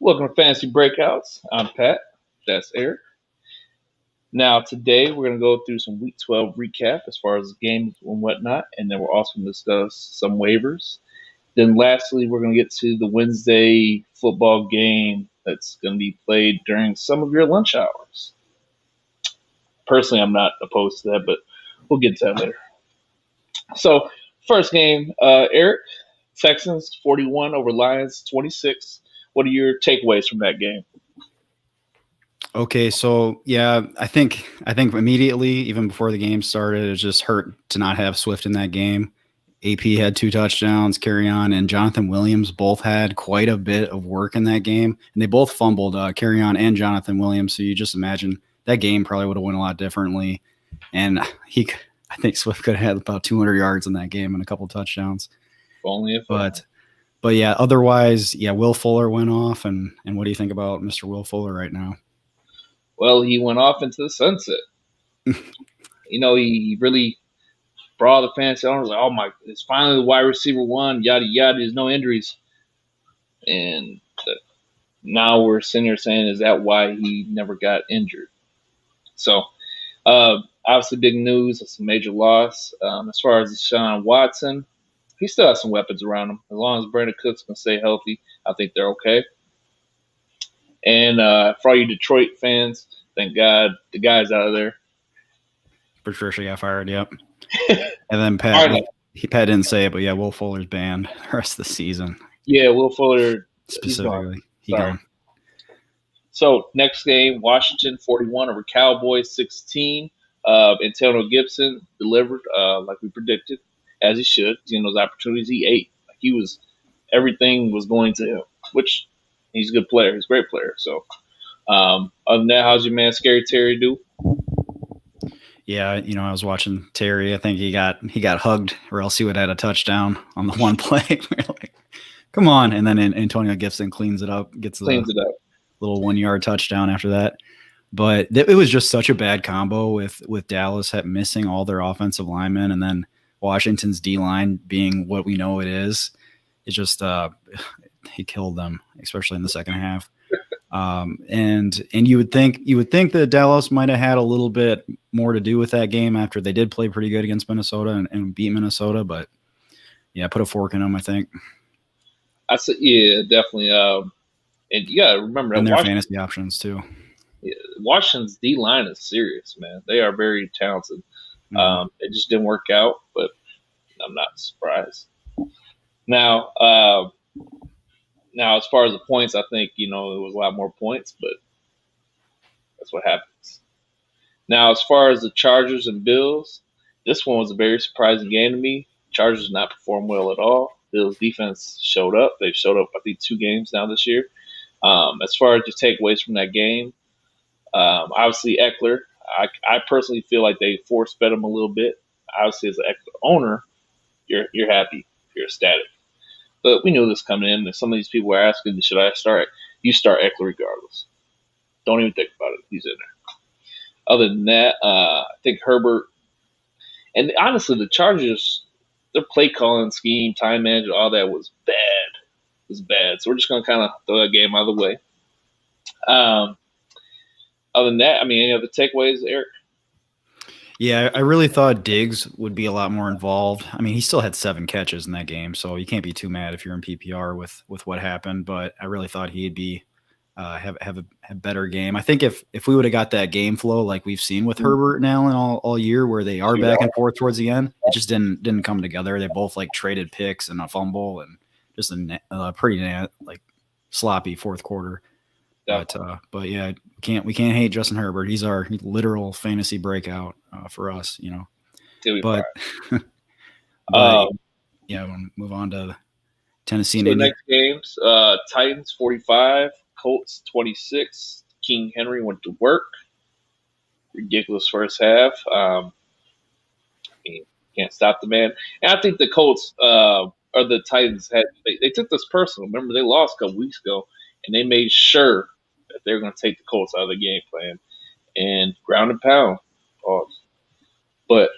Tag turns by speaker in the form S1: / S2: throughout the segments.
S1: Welcome to Fantasy Breakouts. I'm Pat. That's Eric. Now, today we're going to go through some Week 12 recap as far as games and whatnot, and then we're also going to discuss some waivers. Then, lastly, we're going to get to the Wednesday football game that's going to be played during some of your lunch hours. Personally, I'm not opposed to that, but we'll get to that later. So, first game, Eric, Texans 41 over Lions 26. What are your takeaways from that game?
S2: Okay, so yeah, I think immediately, even before the game started, it just hurt to not have Swift in that game. AP had 2 touchdowns, Carry-On and Jonathan Williams both had quite a bit of work in that game, and they both fumbled, Carry-On and Jonathan Williams. So you just imagine that game probably would have went a lot differently. And I think Swift could have had about 200 yards in that game and a couple touchdowns. But yeah, otherwise, yeah, Will Fuller went off, and what do you think about Mr. Will Fuller right now?
S1: Well, he went off into the sunset. He really brought the fantasy owners like, oh my, it's finally the wide receiver one, yada yada. There's no injuries, and now we're sitting here saying, is that why he never got injured? So, obviously, big news. It's a major loss. As far as Deshaun Watson, he still has some weapons around him. As long as Brandon Cooks can stay healthy, I think they're okay. And for all you Detroit fans, thank God the guy's out of there.
S2: Patricia got fired, yep. And then Pat didn't say it, but yeah, Will Fuller's banned the rest of the season.
S1: Yeah, Will Fuller
S2: specifically. He's gone.
S1: So next game, Washington 41 over Cowboys 16. Antonio Gibson delivered like we predicted, as he should. Those opportunities he ate. Everything was going to him, which he's a good player. He's a great player. So other than that, how's your man Scary Terry do?
S2: Yeah, I was watching Terry. I think he got hugged, or else he would have had a touchdown on the one play. We're like, come on. And then Antonio Gibson cleans it up, gets the little 1-yard touchdown after that. But it was just such a bad combo with Dallas missing all their offensive linemen, and then Washington's D-line being what we know it is. It just he killed them, especially in the second half. And you would think that Dallas might have had a little bit more to do with that game after they did play pretty good against Minnesota and beat Minnesota, but yeah, put a fork in them, I think.
S1: I said, yeah, definitely. And you gotta remember that
S2: their fantasy options too.
S1: Yeah, Washington's D line is serious, man. They are very talented. Mm-hmm. It just didn't work out, but I'm not surprised. Now, as far as the points, I think, it was a lot more points, but that's what happens. Now, as far as the Chargers and Bills, this one was a very surprising game to me. Chargers did not perform well at all. Bills defense showed up. They've showed up, I think, 2 games now this year. As far as just takeaways from that game, obviously Eckler, I personally feel like they force-fed him a little bit. Obviously, as an Eckler owner, you're happy. You're ecstatic. But we knew this coming in. Some of these people were asking, should I start? You start Eckler regardless. Don't even think about it. He's in there. Other than that, I think Herbert, and honestly, the Chargers, their play calling scheme, time management, all that was bad. It was bad. So we're just going to kind of throw that game out of the way. Other than that, any other takeaways, Eric?
S2: Yeah, I really thought Diggs would be a lot more involved. He still had 7 catches in that game, so you can't be too mad if you're in PPR with what happened. But I really thought he'd be have a better game. I think if we would have got that game flow like we've seen with Herbert and Allen all year, where they are back and forth towards the end, it just didn't come together. They both traded picks and a fumble and just a pretty sloppy fourth quarter. Yeah. But yeah, we can't hate Justin Herbert. He's our literal fantasy breakout for us, But yeah, we'll move on to Tennessee.
S1: So the next games, Titans 45, Colts 26. King Henry went to work. Ridiculous first half. Can't stop the man. And I think the Colts or the Titans they took this personal. Remember, they lost a couple weeks ago, and they made sure that they're going to take the Colts out of the game plan and ground and pound. But,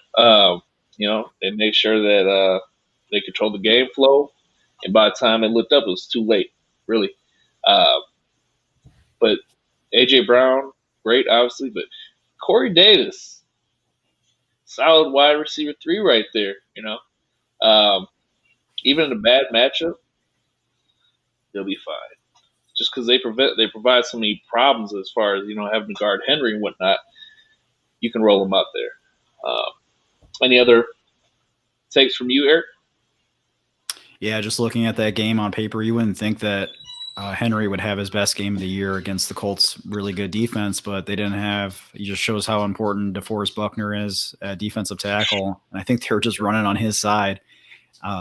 S1: they made sure that they controlled the game flow. And by the time it looked up, it was too late, really. But A.J. Brown, great, obviously. But Corey Davis, solid wide receiver 3 right there, Even in a bad matchup, they'll be fine. Just because they provide so many problems as far as having to guard Henry and whatnot, you can roll them out there. Any other takes from you, Eric?
S2: Yeah, just looking at that game on paper, you wouldn't think that Henry would have his best game of the year against the Colts' really good defense, but they didn't have. It just shows how important DeForest Buckner is at defensive tackle. And I think they were just running on his side.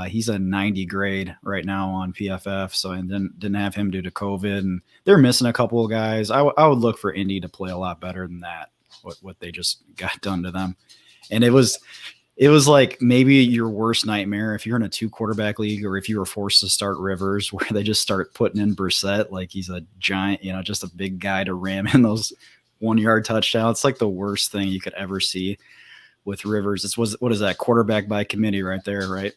S2: He's a 90 grade right now on PFF, so and didn't have him due to COVID, and they're missing a couple of guys. I would look for Indy to play a lot better than that. What they just got done to them, and it was like maybe your worst nightmare if you're in a 2-quarterback league, or if you were forced to start Rivers, where they just start putting in Brissett like he's a giant, just a big guy to ram in those 1-yard touchdowns. It's like the worst thing you could ever see with Rivers. What is that, quarterback by committee right there, right?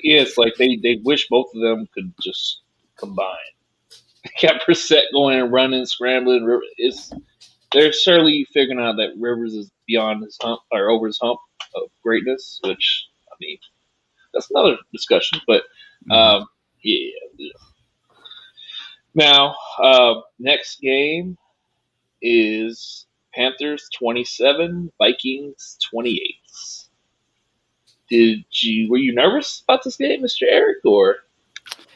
S1: Yeah, it's like they wish both of them could just combine. Got Brissett going and running, scrambling. They're certainly figuring out that Rivers is beyond his hump or over his hump of greatness, which, I mean, that's another discussion. But, yeah. Now, next game is Panthers 27, Vikings 28. Were you nervous about this game, Mr. Eric, or?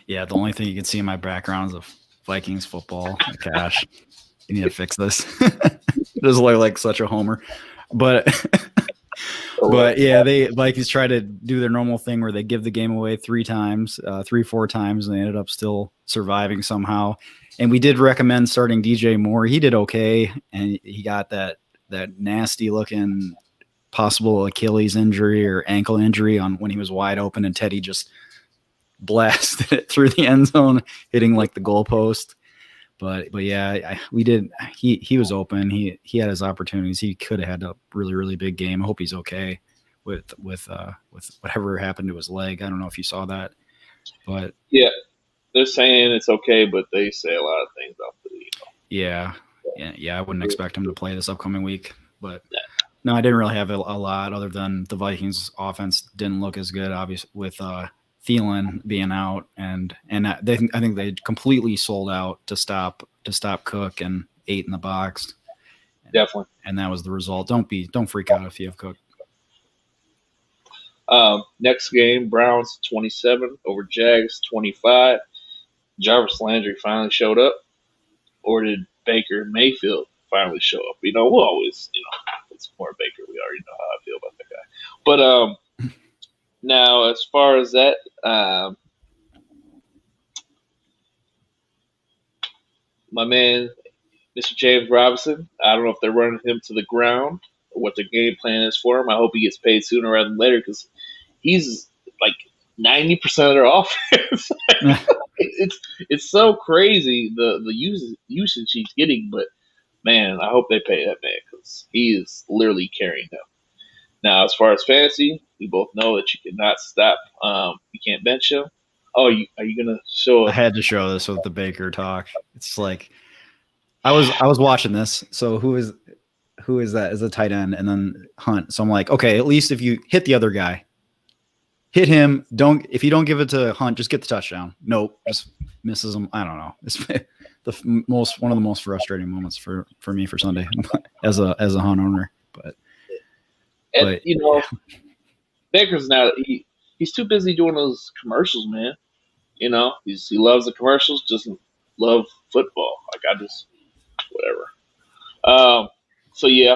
S2: Yeah, the only thing you can see in my background is of Vikings football. Gosh, you need to fix this. It does look like such a homer, but yeah, Vikings try to do their normal thing where they give the game away 4 times, and they ended up still surviving somehow. And we did recommend starting DJ Moore. He did okay, and he got that nasty looking possible Achilles injury or ankle injury on when he was wide open, and Teddy just blasted it through the end zone, hitting like the goalpost. But yeah, we did. He was open. He had his opportunities. He could have had a really, really big game. I hope he's okay with whatever happened to his leg. I don't know if you saw that, but
S1: yeah, they're saying it's okay, but they say a lot of things off the
S2: Yeah. I wouldn't expect him to play this upcoming week, but. No, I didn't really have a lot other than the Vikings offense didn't look as good, obviously, with Thielen being out, and I think they completely sold out to stop Cook and 8 in the box.
S1: Definitely,
S2: and that was the result. Don't freak out if you have Cook.
S1: Next game, Browns 27 over Jags 25. Jarvis Landry finally showed up, or did Baker Mayfield finally show up? We'll always, it's more Baker. We already know how I feel about that guy. But now, as far as that, my man, Mr. James Robinson, I don't know if they're running him to the ground or what their game plan is for him. I hope he gets paid sooner rather than later, because he's like 90% of their offense. It's so crazy the usage he's getting, but man, I hope they pay that man, because he is literally carrying them. Now, as far as fantasy, we both know that you cannot stop. You can't bench him. Oh, are you gonna show?
S2: I had to show this with the Baker talk. It's like I was watching this. So who is that? Is a tight end, and then Hunt. So I'm like, okay, at least if you hit the other guy, hit him. If you don't give it to Hunt, just get the touchdown. Nope, just misses him. I don't know. It's one of the most frustrating moments for me for Sunday as a Hunt owner. But
S1: Baker's now he's too busy doing those commercials, man. He loves the commercials, doesn't love football. Like, I just whatever. So yeah,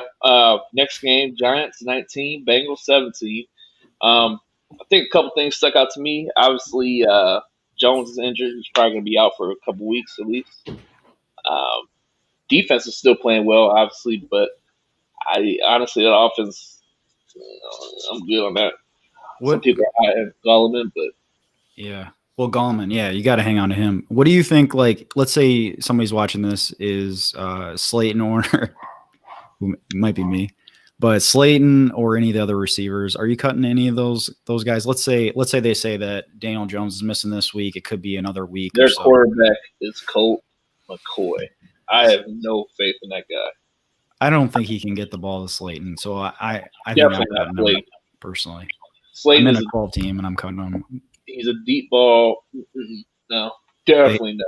S1: next game, Giants 19, Bengals 17. I think a couple things stuck out to me. Obviously, Jones is injured. He's probably going to be out for a couple weeks at least. Defense is still playing well, obviously, but honestly, that offense, I'm good on that. Some people are high at Gallman, but
S2: yeah. Well, Gallman, yeah, you got to hang on to him. What do you think? Like, let's say somebody's watching this is Slayton or who might be me, but Slayton or any of the other receivers. Are you cutting any of those guys? Let's say they say that Daniel Jones is missing this week. It could be another week.
S1: Their quarterback is Colt McCoy. I have no faith in that guy.
S2: I don't think he can get the ball to Slayton, so I think
S1: Definitely
S2: I'm
S1: not
S2: cutting him
S1: Slayton.
S2: personally.
S1: Slayton
S2: I'm in
S1: is
S2: a 12 team, and I'm cutting him.
S1: he's a deep ball. No, definitely not.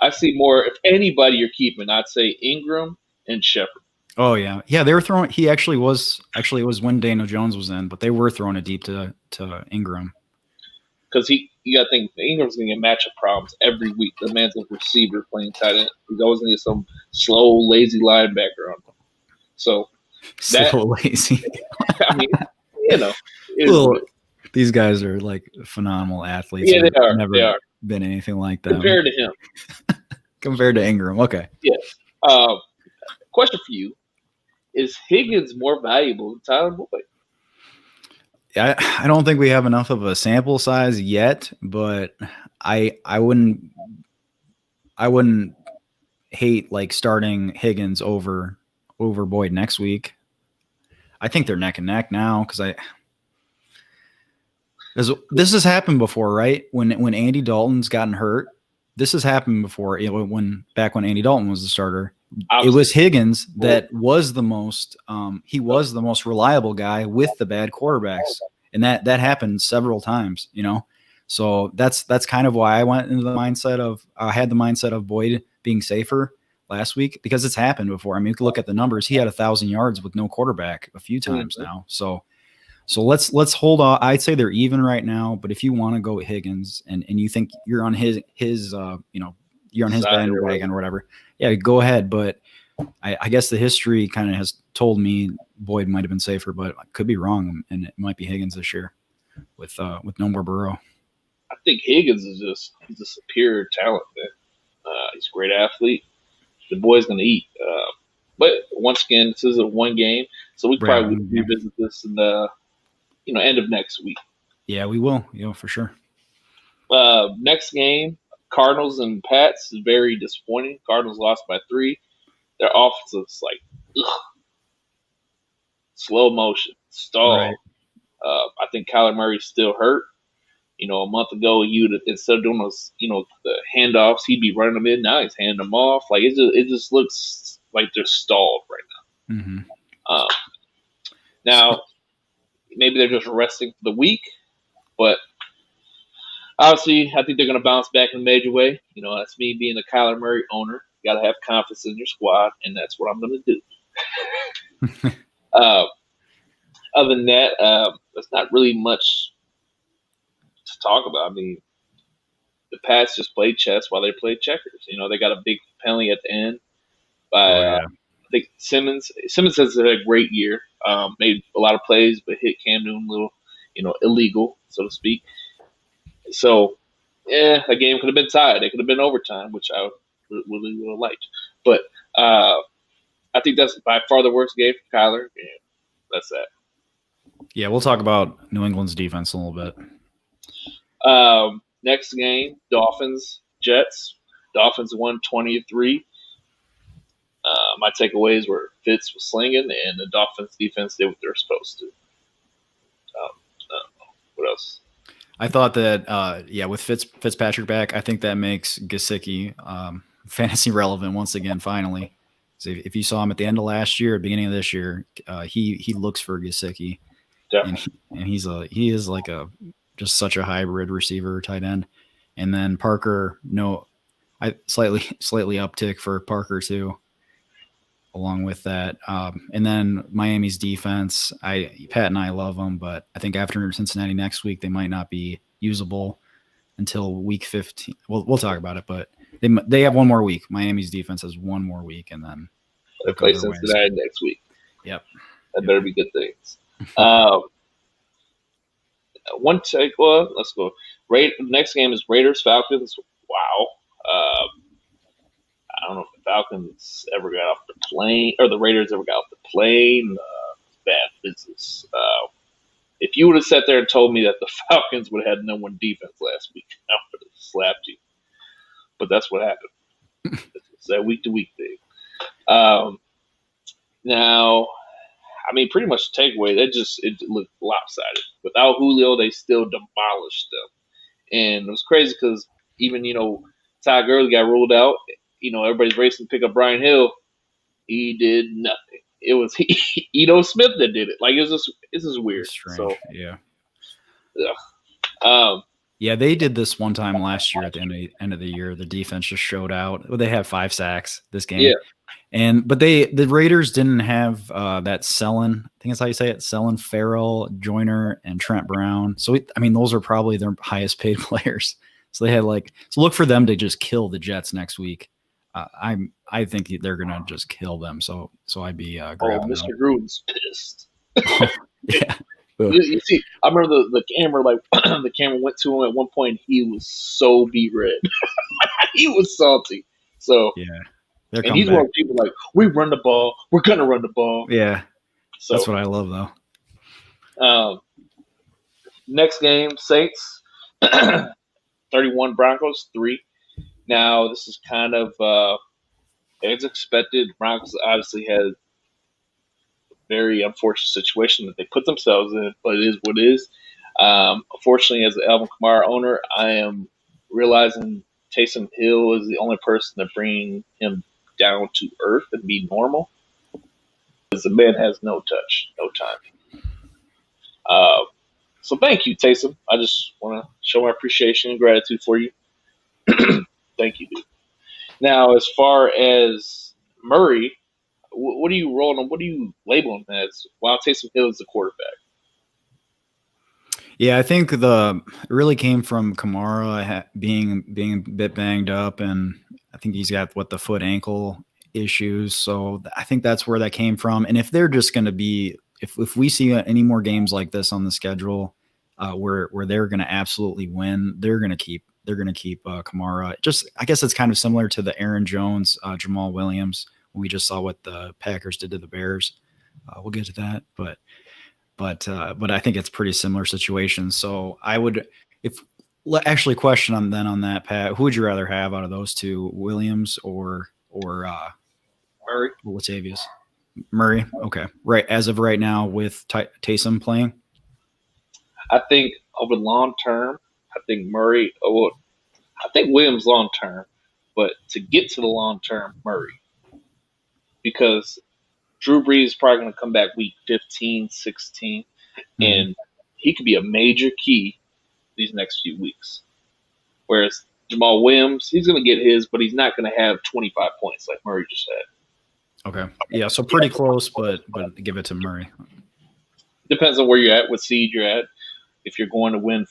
S1: I see more. If anybody you're keeping, I'd say Ingram and Shepard.
S2: Oh yeah, they were throwing. He actually was it was when Daniel Jones was in, but they were throwing it deep to Ingram.
S1: Because you got to think Ingram's going to get matchup problems every week. The man's a receiver playing tight end. He's always going to get some slow, lazy linebacker on him. So that
S2: so lazy.
S1: I mean,
S2: These guys are like phenomenal athletes.
S1: Yeah, they are.
S2: Never
S1: they are
S2: been anything like them
S1: compared to him.
S2: Compared to Ingram, okay.
S1: Yes. Question for you: is Higgins more valuable than Tyler Boyd?
S2: I don't think we have enough of a sample size yet, but I wouldn't hate like starting Higgins over Boyd next week. I think they're neck and neck now because this has happened before, right? When Andy Dalton's gotten hurt, this has happened before. When Andy Dalton was the starter, it was Higgins that was the most he was the most reliable guy with the bad quarterbacks, and that happened several times. So that's kind of why I went into the mindset of I had the mindset of Boyd being safer last week because it's happened before. I mean, you can look at the numbers. He had 1,000 yards with no quarterback a few times now. So let's hold on. I'd say they're even right now, but if you want to go with Higgins and you think you're on his you're on his bandwagon or whatever, yeah, go ahead. But I guess the history kind of has told me Boyd might have been safer, but I could be wrong, and it might be Higgins this year with no more Burrow.
S1: I think Higgins is he's a superior talent, man. He's a great athlete. The boy's going to eat. But once again, this is a one game, so we probably will revisit this in the end of next week.
S2: Yeah, we will. For sure.
S1: Next game, Cardinals and Pats is very disappointing. Cardinals lost by 3. Their offense is like slow motion, stall.
S2: Right.
S1: I think Kyler Murray's still hurt. A month ago, instead of doing those, the handoffs, he'd be running them in. Now he's handing them off. Like it just looks like they're stalled right now.
S2: Mm-hmm.
S1: Now, maybe they're just resting for the week, but obviously, I think they're going to bounce back in a major way. That's me being a Kyler Murray owner. You got to have confidence in your squad, and that's what I'm going to do. Other than that, there's not really much to talk about. I mean, the Pats just played chess while they played checkers. They got a big penalty at the end by I think Simmons. Simmons has had a great year. Made a lot of plays, but hit Cam Newton a little, illegal, so to speak. So, a game could have been tied. It could have been overtime, which I really would have liked. But I think that's by far the worst game for Kyler, and that's that.
S2: Yeah, we'll talk about New England's defense a little bit.
S1: Next game, Dolphins, Jets. Dolphins won 20-3. My takeaways were Fitz was slinging, and the Dolphins defense did what they were supposed to. What else?
S2: I thought that, with Fitzpatrick back, I think that makes Gesicki fantasy relevant once again, finally. So if you saw him at the end of last year, beginning of this year, he looks for Gesicki. And he is like just such a hybrid receiver tight end. And then Parker, slightly uptick for Parker too, along with that. And then Miami's defense, Pat and I love them, but I think after Cincinnati next week, they might not be usable until week 15. We'll talk about it, but they have one more week. Miami's defense has one more week, and then
S1: they play Cincinnati next week.
S2: Yep.
S1: That better be good things. One take. Well, let's go. Next game is Raiders Falcons. Wow. I don't know if the Falcons ever got off the plane or the Raiders ever got off the plane. Bad business. If you would have sat there and told me that the Falcons would have had no one defense last week, I would have slapped you. But that's what happened. It's that week-to-week thing. Now, I mean, pretty much the takeaway, it looked lopsided. Without Julio, they still demolished them. And it was crazy because even, Todd Gurley got ruled out. everybody's racing to pick up Brian Hill. He did nothing. It was Ito Smith that did it. Like it's just weird.
S2: It's strange.
S1: So
S2: yeah.
S1: Um,
S2: Yeah, they did this one time last year at the end of the year. The defense just showed out. Well, they had 5 sacks this game.
S1: Yeah.
S2: But the Raiders didn't have that Sellen, I think that's how you say it, Sellen, Farrell, Joyner, and Trent Brown. So those are probably their highest paid players. So they had so look for them to just kill the Jets next week. I think they're gonna just kill them. So I'd be grabbing
S1: Mr.
S2: them.
S1: Gruden's pissed.
S2: Yeah.
S1: You see, I remember the camera, the camera went to him at one point. He was so beat red. He was salty. So
S2: yeah,
S1: and he's one of people we run the ball. We're gonna run the ball.
S2: Yeah,
S1: so
S2: that's what I love though.
S1: Next game, Saints 31, Broncos 3. Now this is kind of as expected. Broncos obviously had very unfortunate situation that they put themselves in, but it is what it is. Unfortunately, as an Alvin Kamara owner, I am realizing Taysom Hill is the only person to bring him down to earth and be normal. Because the man has no touch, no time. So thank you, Taysom. I just want to show my appreciation and gratitude for you. Thank you, dude. Now, as far as Murray, what are you rolling on? What do you label him as? While Taysom Hill is the quarterback.
S2: Yeah, I think it really came from Kamara being a bit banged up, and I think he's got the foot ankle issues. So I think that's where that came from. And if they're just going to be, if we see any more games like this on the schedule, where they're going to absolutely win, they're going to keep Kamara. I guess it's kind of similar to the Aaron Jones, Jamal Williams. We just saw what the Packers did to the Bears. We'll get to that, but I think it's pretty similar situation. So I would, actually question on that, Pat, who would you rather have out of those two, Williams or
S1: Murray?
S2: Latavius? Murray. Okay. Right. As of right now with Taysom playing.
S1: I think over long term, I think Murray, I think Williams long term, but to get to the long term, Murray. Because Drew Brees is probably going to come back week 15, 16, and he could be a major key these next few weeks. Whereas Jamal Williams, he's going to get his, but he's not going to have 25 points like Murray just had.
S2: Okay. Yeah, so pretty close, but give it to Murray.
S1: Depends on where you're at, what seed you're at. If you're going to win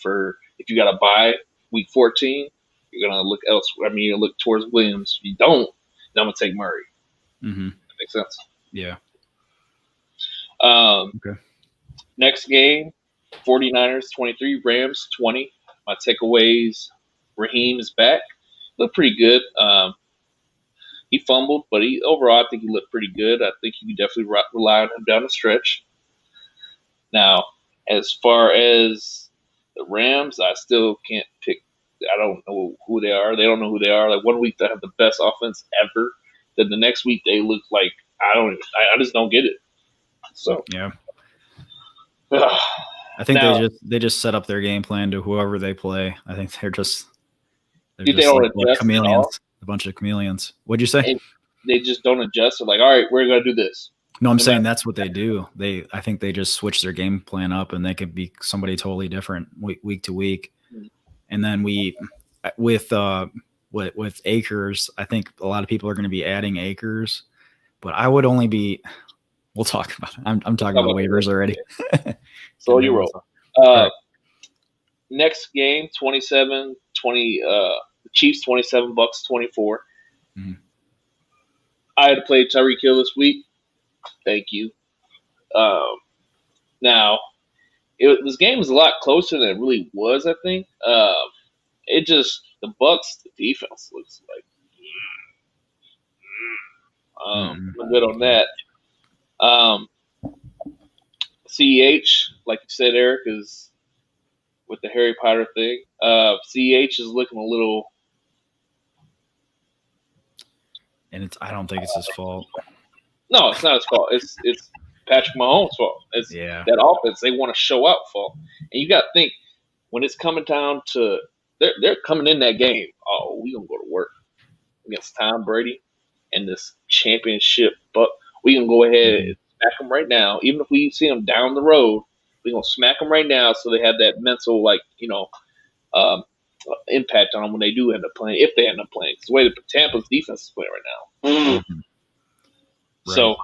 S1: if you got to bye week 14, you're going to look elsewhere. You're going to look towards Williams. If you don't, then I'm going to take Murray.
S2: Mm-hmm.
S1: That makes sense.
S2: Yeah.
S1: Okay. Next game, 49ers 23, Rams 20. My takeaways, Raheem is back. Looked pretty good. He fumbled, but overall, I think he looked pretty good. I think you can definitely rely on him down the stretch. Now, as far as the Rams, I still can't pick. I don't know who they are. They don't know who they are. Like one week they have the best offense ever. Then the next week they look like I just don't get it. So
S2: yeah, I think they just set up their game plan to whoever they play. I think they're just like chameleons, a bunch of chameleons. What'd you say?
S1: And they just don't adjust. They're like, all right, we're gonna do this.
S2: No, I'm saying that's what they do. I think they just switch their game plan up, and they could be somebody totally different week to week. Mm-hmm. And then with Akers, I think a lot of people are going to be adding Akers, but I would only be. We'll talk about it. I'm talking about waivers already.
S1: So you roll. Right. Next game, 27-20. The Chiefs 27, Bucks 24. Mm-hmm. I had to play Tyreek Hill this week. Thank you. Now, this game was a lot closer than it really was, I think. The Bucks, the defense looks like a bit on that. CEH, like you said, Eric, is with the Harry Potter thing. CEH is looking a little.
S2: And I don't think it's his fault.
S1: No, it's not his fault. It's Patrick Mahomes' fault. It's that offense. They want to show out fault. And you got to think, when it's coming down to they're coming in that game, oh, we going to go to work. against Tom Brady and this championship. But we can go ahead and smack them right now. Even if we see them down the road, we're going to smack them right now so they have that mental, impact on them when they do end up playing, if they end up playing. It's the way that Tampa's defense is playing right now.
S2: Mm-hmm.
S1: So,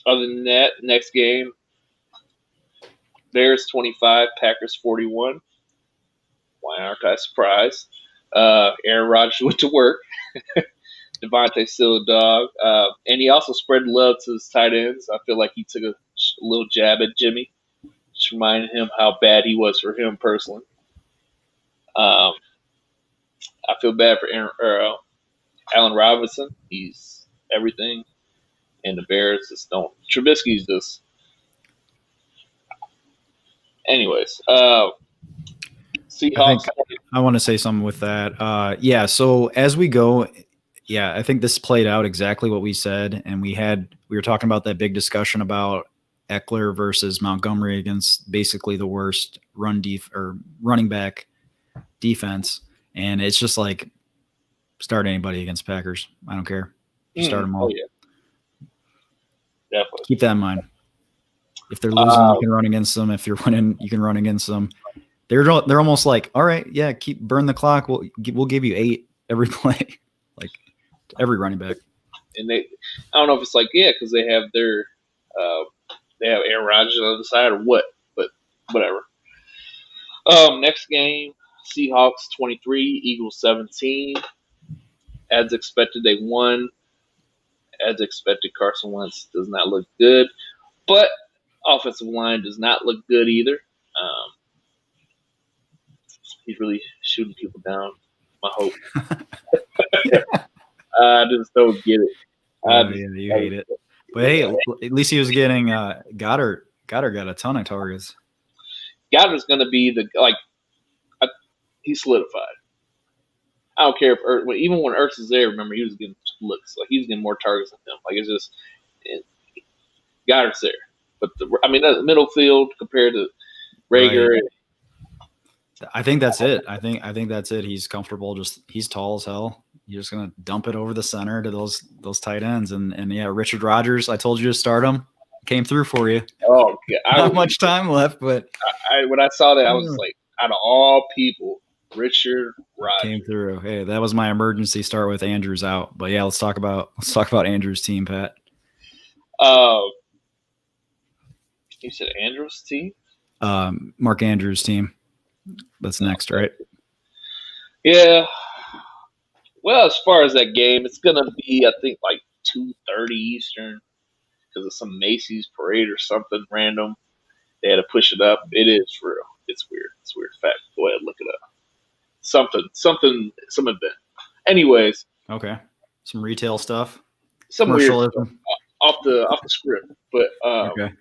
S1: other than that, next game, Bears 25, Packers 41. Why aren't I surprised? Aaron Rodgers went to work. Devontae's still a dog. And he also spread love to his tight ends. I feel like he took a little jab at Jimmy. Just reminding him how bad he was for him personally. I feel bad for Allen Robinson. He's everything. And the Bears just don't. Trubisky's just. Anyways, Seahawks.
S2: I want to say something with that. So as we go, I think this played out exactly what we said, and we were talking about that big discussion about Eckler versus Montgomery against basically the worst running back defense, and it's just like start anybody against Packers. I don't care. Start them all.
S1: Oh, yeah. Definitely.
S2: Keep that in mind. If they're losing, you can run against them. If you're winning, you can run against them. They're almost like, all right, yeah, burn the clock. We'll give you 8 every play, like every running back.
S1: And I don't know if it's like because they have their they have Aaron Rodgers on the other side or what, but whatever. Next game, Seahawks 23, Eagles 17. As expected, they won. As expected, Carson Wentz does not look good, but offensive line does not look good either. He's really shooting people down. My hope. I just don't get it.
S2: You hate it. But hey, at least he was getting Goddard. Goddard got a ton of targets.
S1: Goddard's going to be he's solidified. I don't care if even when Ertz is there, remember he was getting looks like he was getting more targets than him. Like it's just Goddard's there, but the middle field compared to Rager.
S2: Right. I think that's it. I think that's it. He's comfortable. He's tall as hell. You're just gonna dump it over the center to those tight ends, and Richard Rodgers. I told you to start him. Came through for you.
S1: Oh, yeah.
S2: Not much time left, but
S1: when I saw that, I was like, out of all people, Richard Rodgers
S2: came through. Hey, that was my emergency start with Andrews out. But yeah, let's talk about Andrews' team, Pat.
S1: You said Andrews' team?
S2: Mark Andrews' team. That's next, right?
S1: Yeah. Well, as far as that game, it's gonna be I think like 2:30 Eastern because of some Macy's parade or something random. They had to push it up. It is for real. It's weird. It's a weird fact. Go ahead and look it up. Some event. Anyways.
S2: Okay. Some retail stuff.
S1: Some weird stuff off the script, but
S2: okay.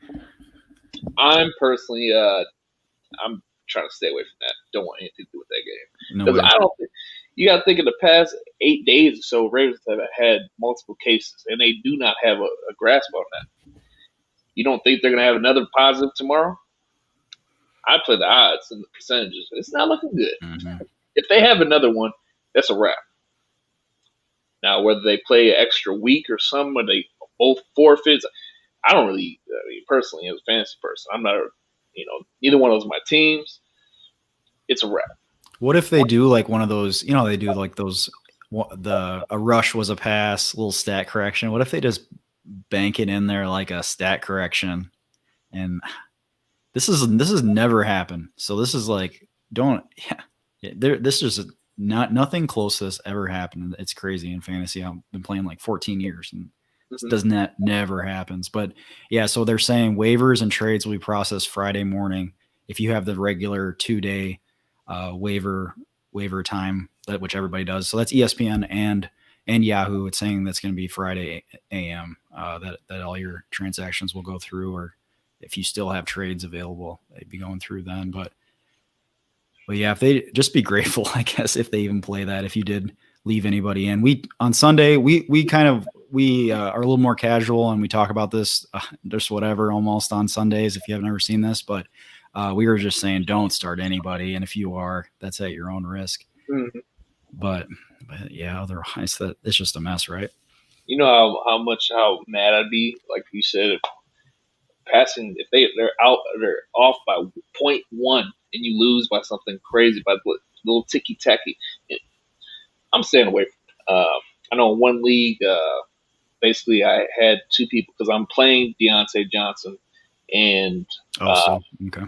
S1: I'm personally I'm trying to stay away from that. Don't want anything to do with that game.
S2: Because
S1: I don't think you got to think in the past 8 days or so, Ravens have had multiple cases, and they do not have a grasp on that. You don't think they're going to have another positive tomorrow? I play the odds and the percentages. It's not looking good.
S2: Mm-hmm.
S1: If they have another one, that's a wrap. Now, whether they play an extra week or something, or they both forfeits, I don't really, personally, as a fantasy person, I'm not, neither one of those are my teams. It's a wrap.
S2: What if they do like one of those, they do like those, a rush was a pass, little stat correction. What if they just bank it in there like a stat correction? And this has never happened. So this is like, this is nothing close to this ever happened. It's crazy in fantasy. I've been playing like 14 years and this never happens. But yeah, so they're saying waivers and trades will be processed Friday morning if you have the regular 2-day waiver time, which everybody does. So that's ESPN and Yahoo. It's saying that's going to be Friday a.m. That all your transactions will go through, or if you still have trades available, they'd be going through then. But yeah, if they just be grateful, I guess, if they even play that, if you did leave anybody in. On Sunday, we are a little more casual and we talk about this just whatever almost on Sundays if you haven't ever seen this, but we were just saying don't start anybody, and if you are, that's at your own risk.
S1: Mm-hmm.
S2: But yeah, otherwise it's just a mess, right?
S1: You know how mad I'd be, like you said, if passing if they're off by .1 and you lose by something crazy by a little ticky tacky. I'm staying away from it. I know in one league, basically I had two people because I'm playing Deontay Johnson, and
S2: Okay.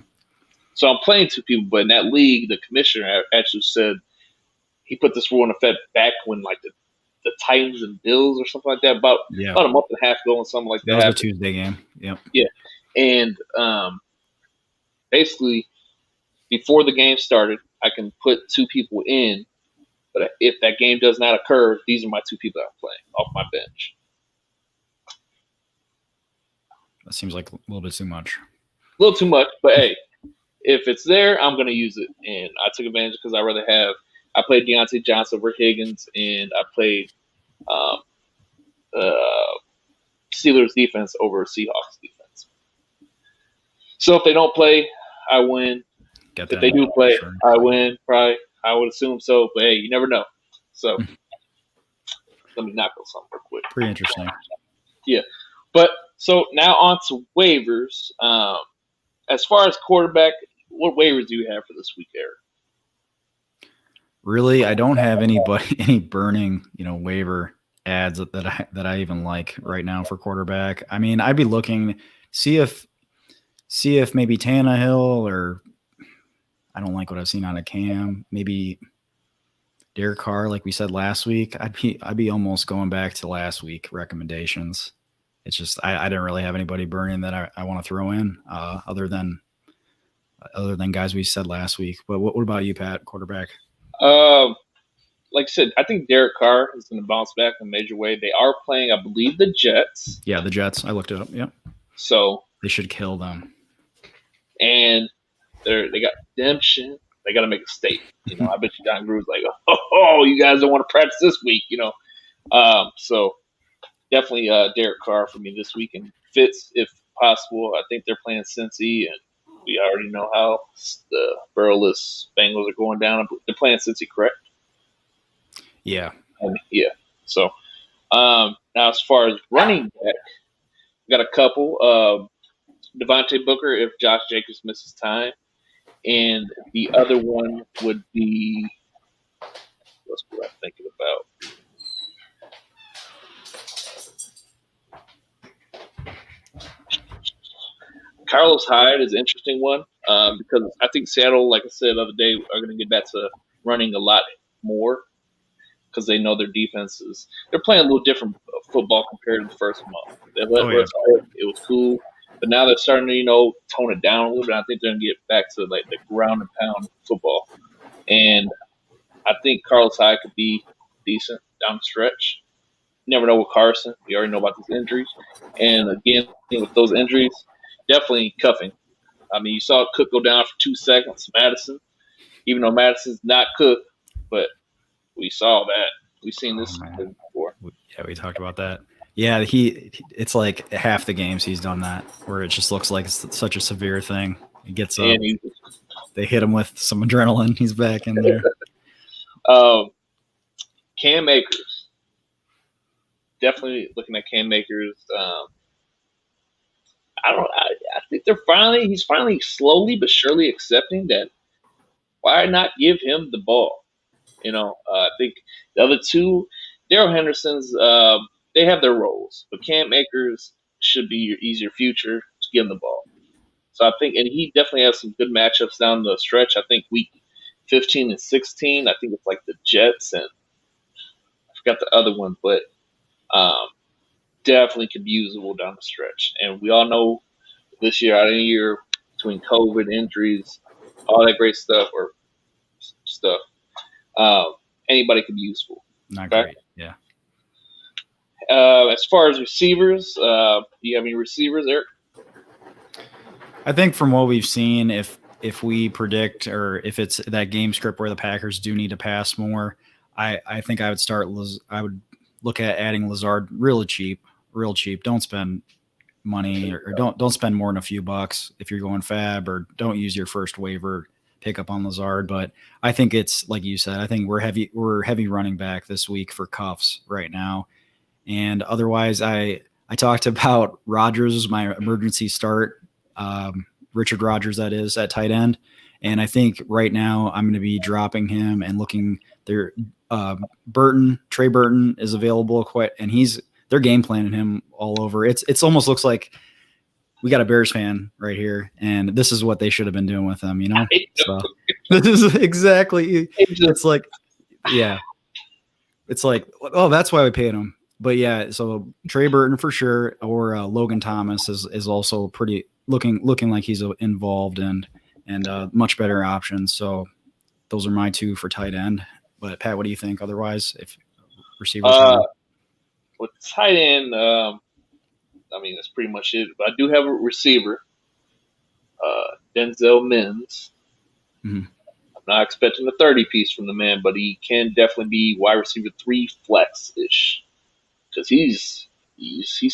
S1: so I'm playing two people. But in that league, the commissioner actually said he put this rule in effect back when like the Titans and Bills or something like that, about a month and a half ago, and something like that.
S2: That was a Tuesday game. Yep.
S1: Yeah, and basically before the game started, I can put two people in, but if that game does not occur, these are my two people that I'm playing off my bench.
S2: That seems like a little bit too much.
S1: A little too much, but hey, if it's there, I'm going to use it. And I took advantage because I played Deontay Johnson over Higgins, and I played Steelers defense over Seahawks defense. So if they don't play, I win. If they do play, sure, I win. Probably, I would assume so. But hey, you never know. So let me knock on something real quick.
S2: Pretty interesting.
S1: Yeah. But so now on to waivers. As far as quarterback, what waivers do you have for this week, Eric?
S2: Really, I don't have any burning, waiver ads that I even like right now for quarterback. I mean, I'd be looking see if maybe Tannehill, or I don't like what I've seen out of Cam. Maybe Derek Carr, like we said last week. I'd be almost going back to last week recommendations. It's just I didn't really have anybody burning that I want to throw in other than guys we said last week. But what about you, Pat, quarterback?
S1: Like I said, I think Derek Carr is going to bounce back in a major way. They are playing, I believe, the Jets.
S2: Yeah, the Jets. I looked it up. Yeah.
S1: So
S2: they should kill them.
S1: And they got redemption. They got to make a statement. I bet you John Gruden's like, oh, you guys don't want to practice this week. So definitely Derek Carr for me this week, and Fitz if possible. I think they're playing Cincy, and we already know how the Burrowless Bengals are going down. They're playing Cincy, correct?
S2: Yeah.
S1: Yeah. So now as far as running back, we got a couple. Devontae Booker if Josh Jacobs misses time. And the other one would be, what's what I'm thinking about? Carlos Hyde is an interesting one because I think Seattle, like I said the other day, are going to get back to running a lot more because they know their defenses. They're playing a little different football compared to the first month. It was cool. But now they're starting to, tone it down a little bit. I think they're going to get back to like the ground and pound football. And I think Carlos Hyde could be decent down the stretch. You never know with Carson. We already know about these injuries. And again, with those injuries, definitely cuffing. I mean, you saw Cook go down for 2 seconds. Madison, even though Madison's not Cook, but we saw that. We've seen this before.
S2: Yeah, we talked about that. Yeah, it's like half the games he's done that, where it just looks like it's such a severe thing. He gets up, they hit him with some adrenaline. He's back in there.
S1: Cam Akers. Definitely looking at Cam Akers. I think he's finally slowly but surely accepting that why not give him the ball? I think the other two, Darrell Henderson's, they have their roles, but Cam Akers should be your easier future to give him the ball. So I think, and he definitely has some good matchups down the stretch. I think week 15 and 16, I think it's like the Jets, and I forgot the other one, but definitely could be usable down the stretch. And we all know this year, out of the year, between COVID, injuries, all that great stuff, anybody could be useful.
S2: Not great, yeah.
S1: As far as receivers, do you have any receivers, Eric?
S2: I think from what we've seen, if we predict, or if it's that game script where the Packers do need to pass more, I think I would look at adding Lazard real cheap. Don't spend money, or don't spend more than a few bucks if you're going fab, or don't use your first waiver pick up on Lazard, but I think it's like you said. I think we're heavy running back this week for cuffs right now, and otherwise, I talked about Rodgers, my emergency start, Richard Rodgers, that is at tight end, and I think right now I'm going to be dropping him and looking there. Trey Burton is available quite, and they're game planning him all over. It's almost looks like we got a Bears fan right here, and this is what they should have been doing with him, So this is exactly. It's like, yeah, it's like, oh, that's why we paid him. But yeah, so Trey Burton for sure, or Logan Thomas is also pretty looking like he's involved and much better options. So those are my two for tight end. But Pat, what do you think? Otherwise, if receivers,
S1: with tight end, that's pretty much it. But I do have a receiver, Denzel Mims.
S2: Mm-hmm.
S1: I'm not expecting a 30-piece from the man, but he can definitely be wide receiver 3 flex-ish because he's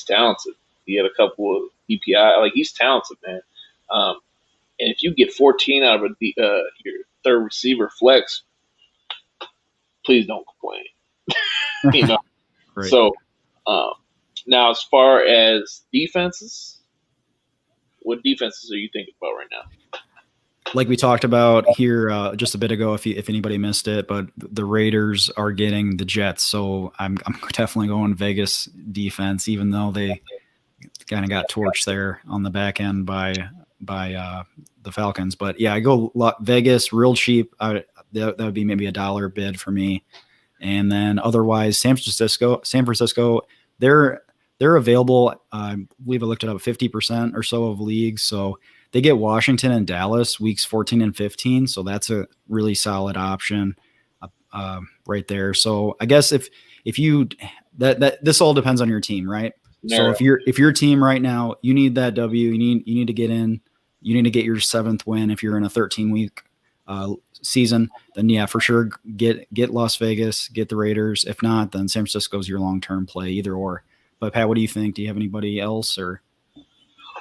S1: talented. He had a couple of EPI. Like, he's talented, man. And if you get 14 out of your third receiver flex, please don't complain.
S2: Right.
S1: So now, as far as defenses, what defenses are you thinking about right now?
S2: Like we talked about here just a bit ago, if anybody missed it, but the Raiders are getting the Jets, so I'm definitely going Vegas defense, even though they kind of got torched there on the back end by the Falcons. But yeah, I go Vegas real cheap. That would be maybe $1 bid for me. And then otherwise, San Francisco, they're available. I believe I looked it up, 50% or so of leagues. So they get Washington and Dallas weeks 14 and 15. So that's a really solid option right there. So I guess if you that this all depends on your team, right? So if your team right now, you need that W, you need to get in, you need to get your 7th win. If you're in a 13-week season, then yeah, for sure get Las Vegas, get the Raiders. If not, then San Francisco's your long-term play, either or. But Pat, what do you think? Do you have anybody else or?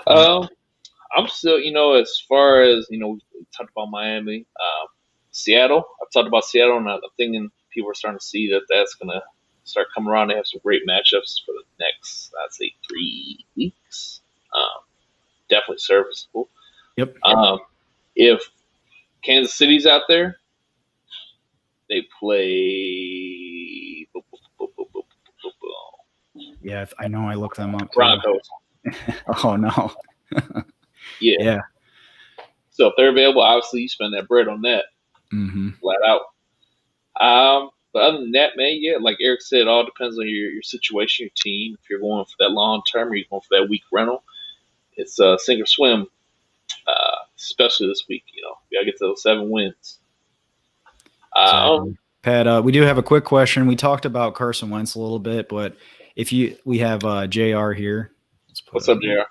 S1: I'm still, as far as we talked about Miami, Seattle. I've talked about Seattle, and I'm thinking people are starting to see that that's gonna start coming around. They have some great matchups for the next, I'd say, 3 weeks. Definitely serviceable.
S2: Yep.
S1: If Kansas City's out there, they play.
S2: Yeah, I know. I looked them up.
S1: Broncos.
S2: Oh no.
S1: Yeah. So if they're available, obviously you spend that bread on that, flat out. But other than that, man, yeah, like Eric said, it all depends on your situation, your team. If you're going for that long term, or you're going for that week rental, it's sink or swim. Especially this week, we gotta get to those 7 wins.
S2: Exactly. Pat, we do have a quick question. We talked about Carson Wentz a little bit, but we have JR here.
S1: What's up, JR?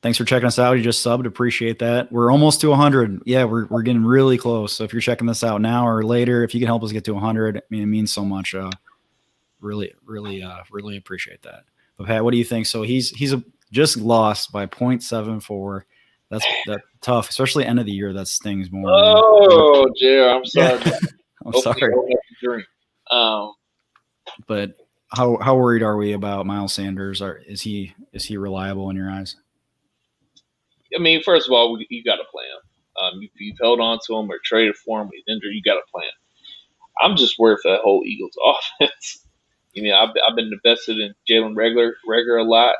S2: Thanks for checking us out. You just subbed. Appreciate that. We're almost to 100. Yeah, we're getting really close. So if you're checking this out now or later, if you can help us get to 100, it means so much. Really appreciate that. But Pat, what do you think? So he's just lost by 0.74. That's tough, especially end of the year. That stings more.
S1: Oh, JR, I'm sorry.
S2: Yeah. I'm sorry. But how worried are we about Miles Sanders? Is he reliable in your eyes?
S1: I mean, first of all, you got to play him. If you've held on to him or traded for him, he's injured, you got to play him. I'm just worried for that whole Eagles offense. I've been invested in Jalen Reagor a lot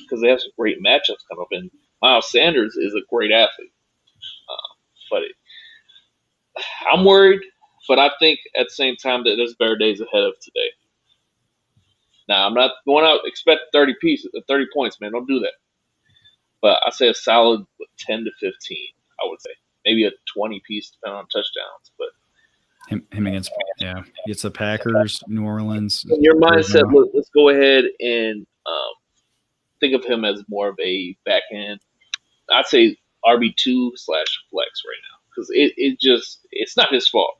S1: because they have some great matchups coming up, and Miles Sanders is a great athlete. But I'm worried, but I think at the same time that there's better days ahead of today. Now, I'm not going out expect 30 points, man. Don't do that. But I say a solid 10 to 15, I would say. Maybe a 20-piece depending on touchdowns. But
S2: him against it's the Packers, New Orleans.
S1: In your mindset, let's go ahead and think of him as more of a back end. I'd say RB2/flex right now because it's not his fault.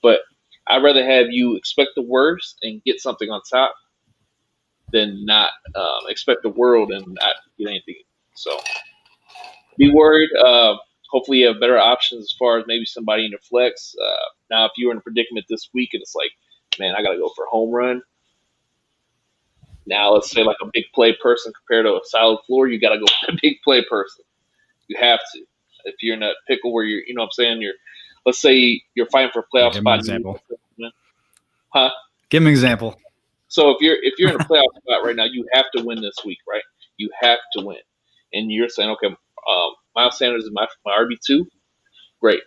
S1: But I'd rather have you expect the worst and get something on top than not expect the world and not get anything. So be worried. hopefully you have better options as far as maybe somebody in your flex. Now, if you were in a predicament this week and it's like, man, I got to go for a home run. Now, let's say like a big play person compared to a solid floor, you got to go for a big play person. You have to. If you're in a pickle where you're, you know what I'm saying, let's say you're fighting for a playoff
S2: Give me an
S1: spot.
S2: example.
S1: Huh?
S2: Give me an example.
S1: So if you're in a playoff spot right now, you have to win this week, right? You have to win. And you're saying, okay, Miles Sanders is my RB2. Great.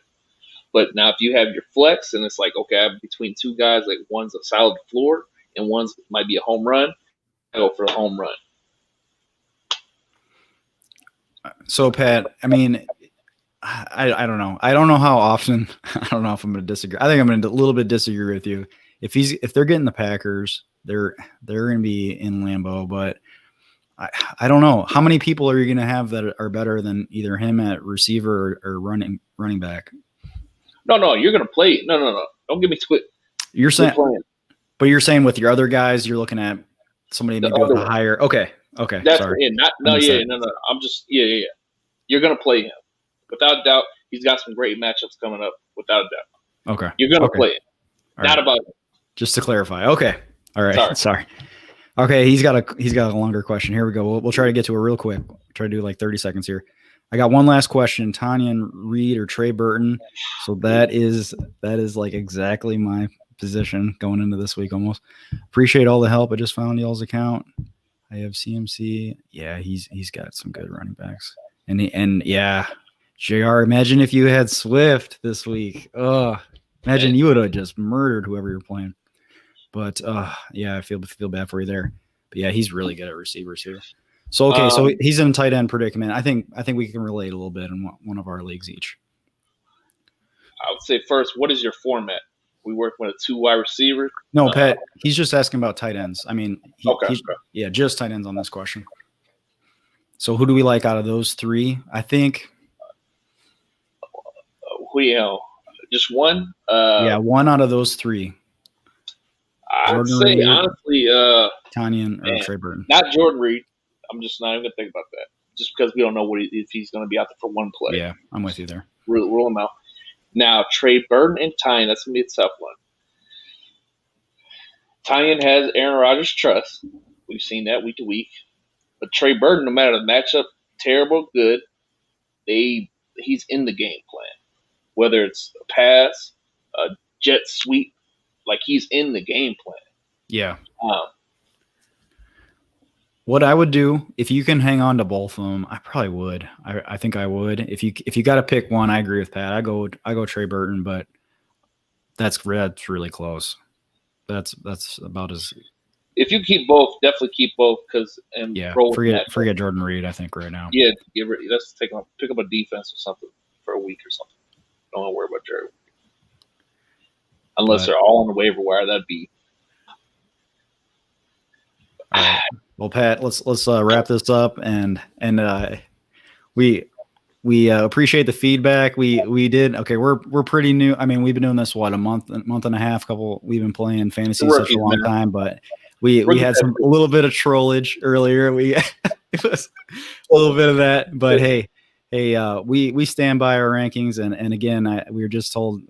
S1: But now if you have your flex and it's like, okay, I'm between two guys, like one's a solid floor and one's might be a home run, I go for a home run.
S2: So, Pat, I mean, I don't know. I don't know how often. I don't know if I'm going to disagree. I think I'm going to a little bit disagree with you. If they're getting the Packers, they're going to be in Lambeau, but I don't know. How many people are you going to have that are better than either him at receiver or running back?
S1: No, you're going to play. No. Don't get me twisted.
S2: You're saying, but you're saying with your other guys, you're looking at somebody maybe with a higher. Okay.
S1: That's
S2: sorry.
S1: No. I'm just You're going to play him without a doubt. He's got some great matchups coming up without a doubt.
S2: Okay.
S1: You're going to play it. Not about it.
S2: Just to clarify. Okay. All right. Sorry. Okay. He's got a longer question. Here we go. We'll try to get to it real quick. Try to do like 30 seconds here. I got one last question. Tanyan Reed or Trey Burton. So that is like exactly my position going into this week almost. Appreciate all the help. I just found y'all's account. I have CMC. Yeah, he's got some good running backs. And yeah, JR, imagine if you had Swift this week. Imagine you would have just murdered whoever you're playing. But yeah, I feel bad for you there. But yeah, he's really good at receivers here. So okay, so he's in tight end predicament. I think we can relate a little bit in one of our leagues each.
S1: I would say first, what is your format? We work with a 2 wide receiver.
S2: No, Pat, he's just asking about tight ends. I mean,
S1: okay.
S2: Yeah, just tight ends on this question. So who do we like out of those three? I think.
S1: Just one.
S2: Yeah, one out of those three.
S1: I'd say honestly,
S2: Tanyan or Trey Burton.
S1: Not Jordan Reed. I'm just not even gonna think about that. Just because we don't know if he's gonna be out there for one play.
S2: Yeah, I'm with you there.
S1: Rule him out. Now Trey Burton and Tanyan, that's gonna be a tough one. Tanyan has Aaron Rodgers' trust. We've seen that week to week. But Trey Burton, no matter the matchup, terrible, good, he's in the game plan. Whether it's a pass, a jet sweep, like he's in the game plan.
S2: Yeah. What I would do if you can hang on to both of them, I probably would. I think I would. If you got to pick one, I agree with Pat. I go Trey Burton, but that's really close. That's about as.
S1: If you keep both, definitely keep both
S2: forget Jordan Reed. I think right now.
S1: Yeah, let's pick up a defense or something for a week or something. Don't want to worry about Jerry. Unless they're all on the waiver wire, that'd be.
S2: All right. Well, Pat, let's wrap this up, and we appreciate the feedback. We did okay. We're pretty new. I mean, we've been doing this a month and a half. We've been playing fantasy such a long time, but we had a little bit of trollage earlier. It was a little bit of that, but hey, we stand by our rankings, and again, we just told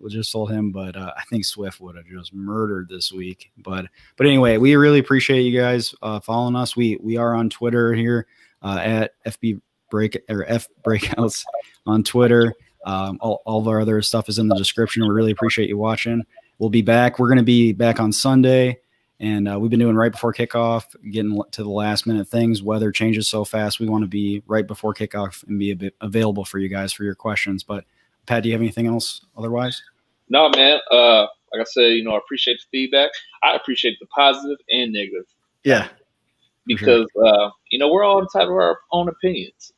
S2: him, but I think Swift would have just murdered this week. But anyway, we really appreciate you guys following us. We are on Twitter here at FB Break or F Breakouts on Twitter. All of our other stuff is in the description. We really appreciate you watching. We'll be back. We're going to be back on Sunday. And we've been doing right before kickoff, getting to the last minute things. Weather changes so fast. We want to be right before kickoff and be a bit available for you guys for your questions. But Pat, do you have anything else otherwise?
S1: No, man. Like I said, I appreciate the feedback. I appreciate the positive and negative.
S2: Yeah.
S1: Because, we're all entitled to our own opinions.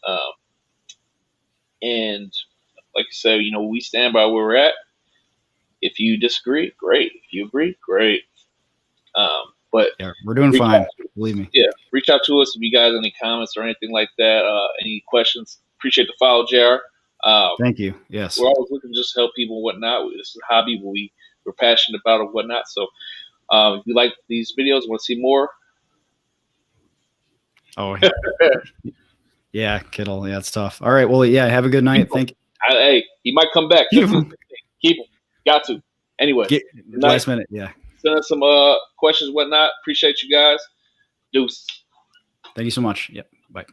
S1: And like I said, we stand by where we're at. If you disagree, great. If you agree, great. But
S2: yeah, we're doing fine. Believe me.
S1: Yeah, reach out to us if you guys have any comments or anything like that. Any questions? Appreciate the follow, JR.
S2: Thank you. Yes,
S1: we're always looking to just help people and whatnot. This is a hobby we're passionate about and whatnot. So if you like these videos, want to see more?
S2: Oh, yeah, Kittle. Yeah, it's tough. All right. Well, yeah. Have a good night.
S1: Hey, he might come back.
S2: Keep him.
S1: Keep him. Got to. Anyway,
S2: Last minute, yeah.
S1: Send us some questions, whatnot. Appreciate you guys. Deuce.
S2: Thank you so much. Yep. Bye.